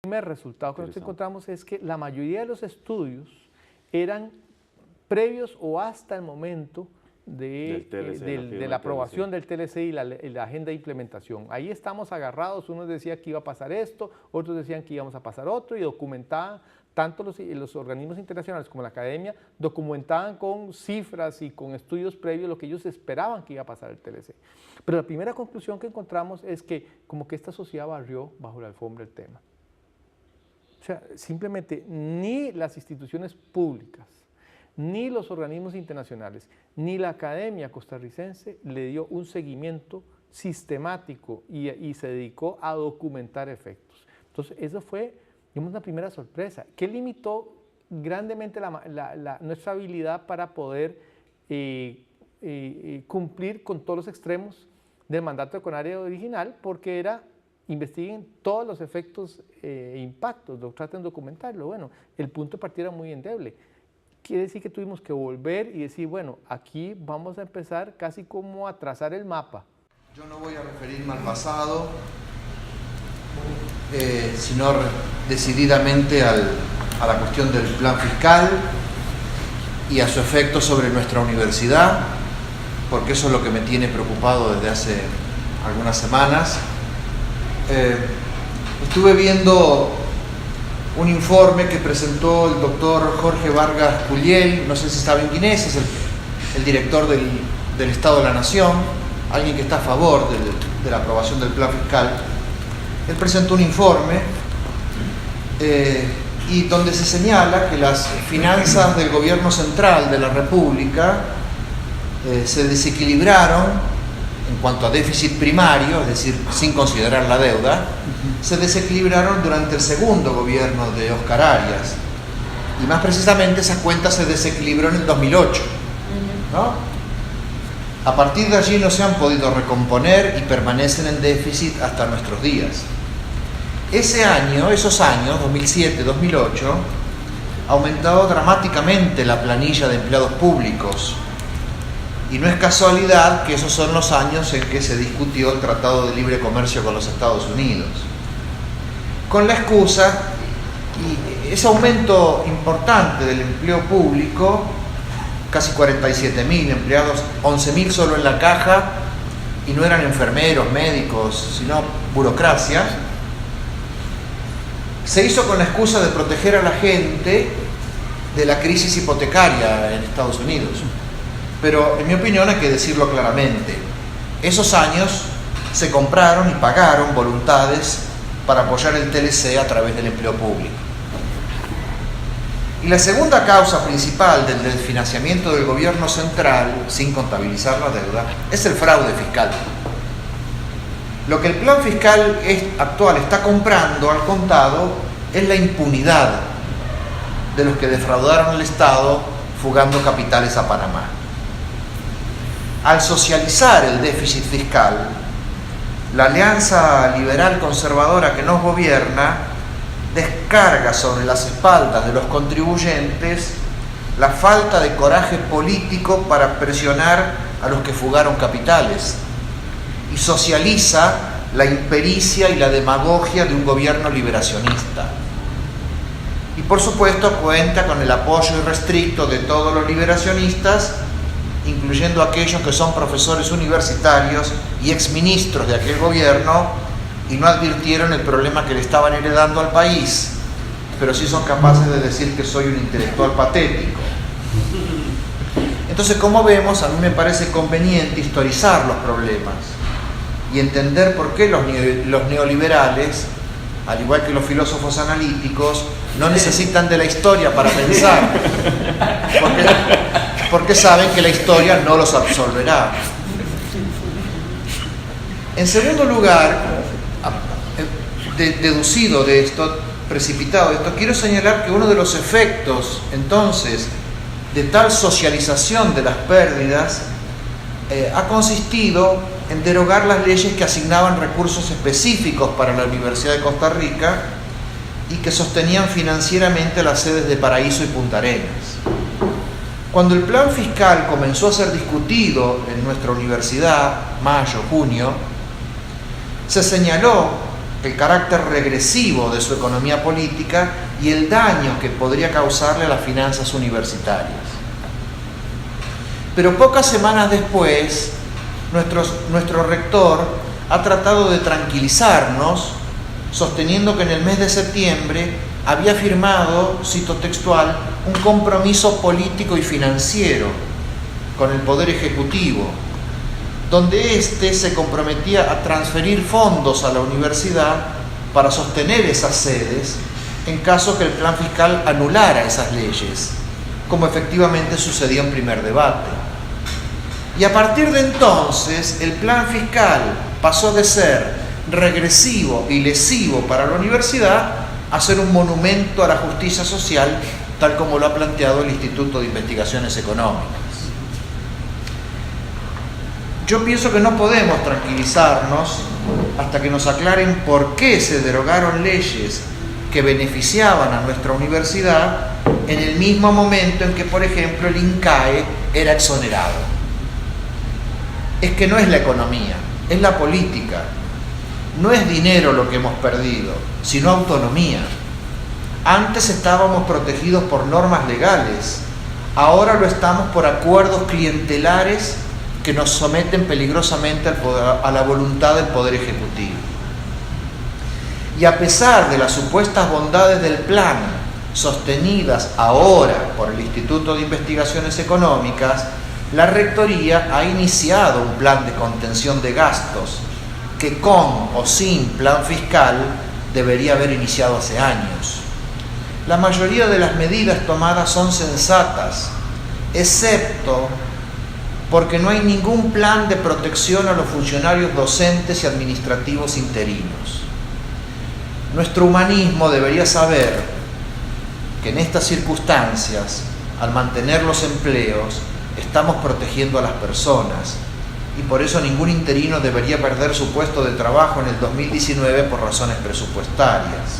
primer resultado que nosotros encontramos es que la mayoría de los estudios eran previos o hasta el momento de la aprobación del TLC y la agenda de implementación. Ahí estamos agarrados, unos decían que iba a pasar esto, otros decían que íbamos a pasar otro, y documentaban, tanto los organismos internacionales como la academia, documentaban con cifras y con estudios previos lo que ellos esperaban que iba a pasar el TLC. Pero la primera conclusión que encontramos es que como que esta sociedad barrió bajo la alfombra el tema. O sea, simplemente ni las instituciones públicas, ni los organismos internacionales, ni la academia costarricense le dio un seguimiento sistemático y se dedicó a documentar efectos. Entonces, eso fue, digamos, una primera sorpresa, que limitó grandemente nuestra habilidad para poder cumplir con todos los extremos del mandato de CONARE original, porque era investiguen todos los efectos e impactos, traten de documentarlo. Bueno, el punto de partida era muy endeble. Quiere decir que tuvimos que volver y decir, bueno, aquí vamos a empezar casi como a trazar el mapa. Yo no voy a referirme al pasado, sino decididamente a la cuestión del plan fiscal y a su efecto sobre nuestra universidad, porque eso es lo que me tiene preocupado desde hace algunas semanas. Estuve viendo un informe que presentó el doctor Jorge Vargas Culliel, no sé si saben quién es el director del Estado de la Nación, alguien que está a favor de la aprobación del plan fiscal. Él presentó un informe y donde se señala que las finanzas del gobierno central de la República se desequilibraron en cuanto a déficit primario, es decir, sin considerar la deuda, se desequilibraron durante el segundo gobierno de Óscar Arias. Y más precisamente esa cuenta se desequilibró en el 2008, ¿no? A partir de allí no se han podido recomponer y permanecen en déficit hasta nuestros días. Esos años, 2007-2008, ha aumentado dramáticamente la planilla de empleados públicos. Y no es casualidad que esos son los años en que se discutió el Tratado de Libre Comercio con los Estados Unidos. Con la excusa, y ese aumento importante del empleo público, casi 47.000 empleados, 11.000 solo en la caja, y no eran enfermeros, médicos, sino burocracia, se hizo con la excusa de proteger a la gente de la crisis hipotecaria en Estados Unidos. Pero en mi opinión hay que decirlo claramente, esos años se compraron y pagaron voluntades para apoyar el TLC a través del empleo público. Y la segunda causa principal del desfinanciamiento del gobierno central, sin contabilizar la deuda, es el fraude fiscal. Lo que el plan fiscal actual está comprando al contado es la impunidad de los que defraudaron al Estado fugando capitales a Panamá. Al socializar el déficit fiscal, la alianza liberal conservadora que nos gobierna descarga sobre las espaldas de los contribuyentes la falta de coraje político para presionar a los que fugaron capitales y socializa la impericia y la demagogia de un gobierno liberacionista. Y por supuesto cuenta con el apoyo irrestricto de todos los liberacionistas, incluyendo aquellos que son profesores universitarios y exministros de aquel gobierno y no advirtieron el problema que le estaban heredando al país, pero sí son capaces de decir que soy un intelectual patético. Entonces, como vemos, a mí me parece conveniente historizar los problemas y entender por qué los neoliberales, al igual que los filósofos analíticos, no necesitan de la historia para pensar, porque saben que la historia no los absolverá. En segundo lugar, deducido de esto, precipitado de esto, quiero señalar que uno de los efectos, entonces, de tal socialización de las pérdidas ha consistido en derogar las leyes que asignaban recursos específicos para la Universidad de Costa Rica y que sostenían financieramente las sedes de Paraíso y Punta Arenas. Cuando el plan fiscal comenzó a ser discutido en nuestra universidad, mayo, junio, se señaló el carácter regresivo de su economía política y el daño que podría causarle a las finanzas universitarias. Pero pocas semanas después, nuestro rector ha tratado de tranquilizarnos, sosteniendo que en el mes de septiembre había firmado, cito textual, un compromiso político y financiero con el Poder Ejecutivo, donde éste se comprometía a transferir fondos a la universidad para sostener esas sedes en caso que el plan fiscal anulara esas leyes, como efectivamente sucedió en primer debate. Y a partir de entonces, el plan fiscal pasó de ser regresivo y lesivo para la universidad a ser un monumento a la justicia social, tal como lo ha planteado el Instituto de Investigaciones Económicas. Yo pienso que no podemos tranquilizarnos hasta que nos aclaren por qué se derogaron leyes que beneficiaban a nuestra universidad en el mismo momento en que, por ejemplo, el INCAE era exonerado. Es que no es la economía, es la política. No es dinero lo que hemos perdido, sino autonomía. Antes estábamos protegidos por normas legales, ahora lo estamos por acuerdos clientelares que nos someten peligrosamente a la voluntad del Poder Ejecutivo. Y a pesar de las supuestas bondades del plan, sostenidas ahora por el Instituto de Investigaciones Económicas, la Rectoría ha iniciado un plan de contención de gastos que con o sin plan fiscal debería haber iniciado hace años. La mayoría de las medidas tomadas son sensatas, excepto porque no hay ningún plan de protección a los funcionarios docentes y administrativos interinos. Nuestro humanismo debería saber que en estas circunstancias, al mantener los empleos, estamos protegiendo a las personas y por eso ningún interino debería perder su puesto de trabajo en el 2019 por razones presupuestarias.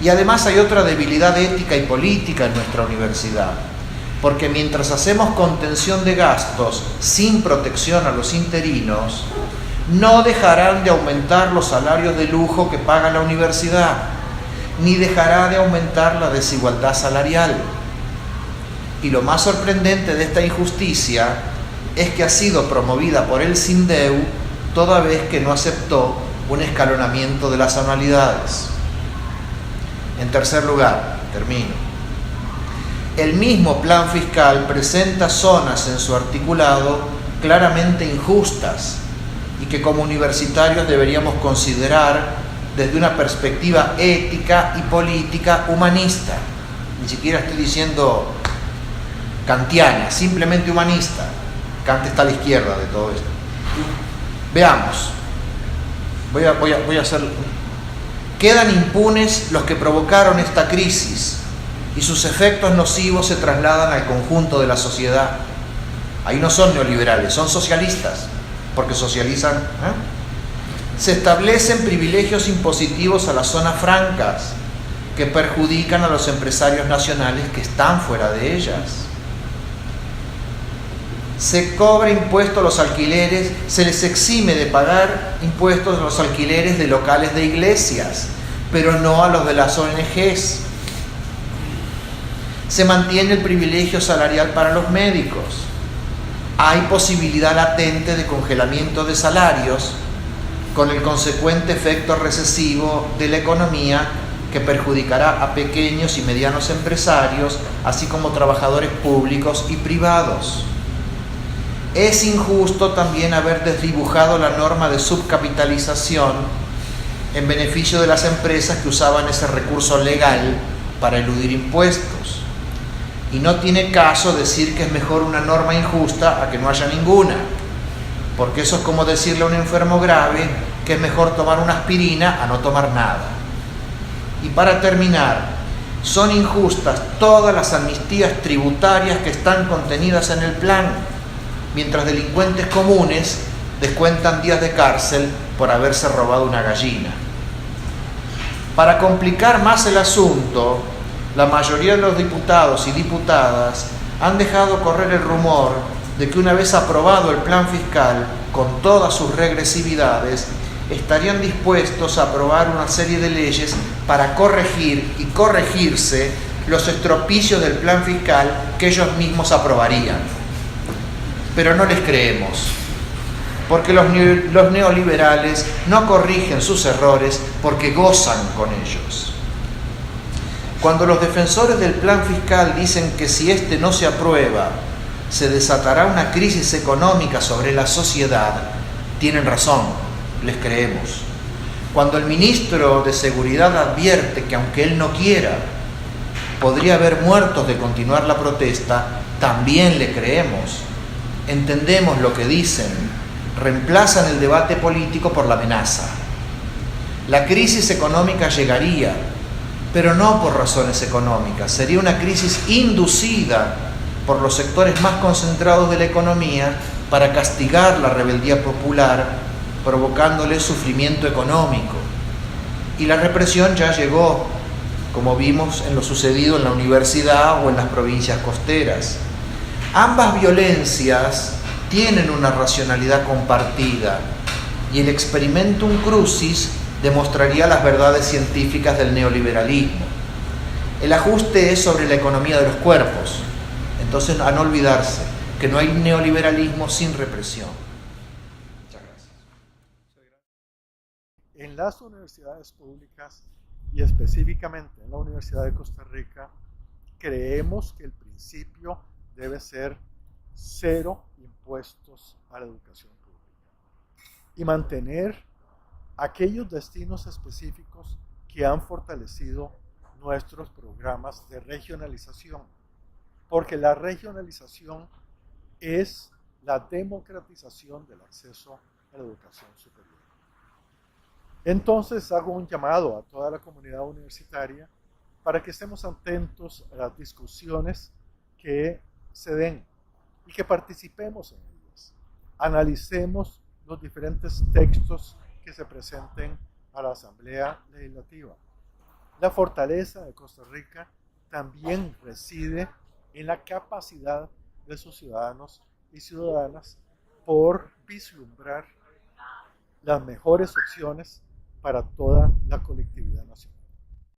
Y además hay otra debilidad ética y política en nuestra universidad, porque mientras hacemos contención de gastos sin protección a los interinos, no dejarán de aumentar los salarios de lujo que paga la universidad, ni dejará de aumentar la desigualdad salarial. Y lo más sorprendente de esta injusticia es que ha sido promovida por el SINDEU toda vez que no aceptó un escalonamiento de las anualidades. En tercer lugar, termino. El mismo plan fiscal presenta zonas en su articulado claramente injustas y que como universitarios deberíamos considerar desde una perspectiva ética y política humanista. Ni siquiera estoy diciendo kantiana, simplemente humanista. Kant está a la izquierda de todo esto. Veamos. Voy a hacer... Quedan impunes los que provocaron esta crisis y sus efectos nocivos se trasladan al conjunto de la sociedad. Ahí no son neoliberales, son socialistas, porque socializan. Se establecen privilegios impositivos a las zonas francas que perjudican a los empresarios nacionales que están fuera de ellas. Se cobra impuesto a los alquileres, se les exime de pagar impuestos a los alquileres de locales de iglesias, pero no a los de las ONGs. Se mantiene el privilegio salarial para los médicos. Hay posibilidad latente de congelamiento de salarios con el consecuente efecto recesivo de la economía que perjudicará a pequeños y medianos empresarios, así como trabajadores públicos y privados. Es injusto también haber desdibujado la norma de subcapitalización en beneficio de las empresas que usaban ese recurso legal para eludir impuestos. Y no tiene caso decir que es mejor una norma injusta a que no haya ninguna, porque eso es como decirle a un enfermo grave que es mejor tomar una aspirina a no tomar nada. Y para terminar, son injustas todas las amnistías tributarias que están contenidas en el plan, mientras delincuentes comunes descuentan días de cárcel por haberse robado una gallina. Para complicar más el asunto, la mayoría de los diputados y diputadas han dejado correr el rumor de que una vez aprobado el plan fiscal con todas sus regresividades, estarían dispuestos a aprobar una serie de leyes para corregir y corregirse los estropicios del plan fiscal que ellos mismos aprobarían. Pero no les creemos, porque los neoliberales no corrigen sus errores porque gozan con ellos. Cuando los defensores del plan fiscal dicen que si este no se aprueba, se desatará una crisis económica sobre la sociedad, tienen razón, les creemos. Cuando el ministro de Seguridad advierte que aunque él no quiera, podría haber muertos de continuar la protesta, también le creemos. Entendemos lo que dicen, reemplazan el debate político por la amenaza. La crisis económica llegaría, pero no por razones económicas, sería una crisis inducida por los sectores más concentrados de la economía para castigar la rebeldía popular, provocándole sufrimiento económico. Y la represión ya llegó, como vimos en lo sucedido en la universidad o en las provincias costeras. Ambas violencias tienen una racionalidad compartida y el experimentum crucis demostraría las verdades científicas del neoliberalismo. El ajuste es sobre la economía de los cuerpos, entonces a no olvidarse que no hay neoliberalismo sin represión. Muchas gracias. En las universidades públicas y específicamente en la Universidad de Costa Rica, creemos que el principio debe ser cero impuestos a la educación pública y mantener aquellos destinos específicos que han fortalecido nuestros programas de regionalización, porque la regionalización es la democratización del acceso a la educación superior. Entonces hago un llamado a toda la comunidad universitaria para que estemos atentos a las discusiones que se den y que participemos en ellas. Analicemos los diferentes textos que se presenten a la Asamblea Legislativa. La fortaleza de Costa Rica también reside en la capacidad de sus ciudadanos y ciudadanas por vislumbrar las mejores opciones para toda la colectividad nacional.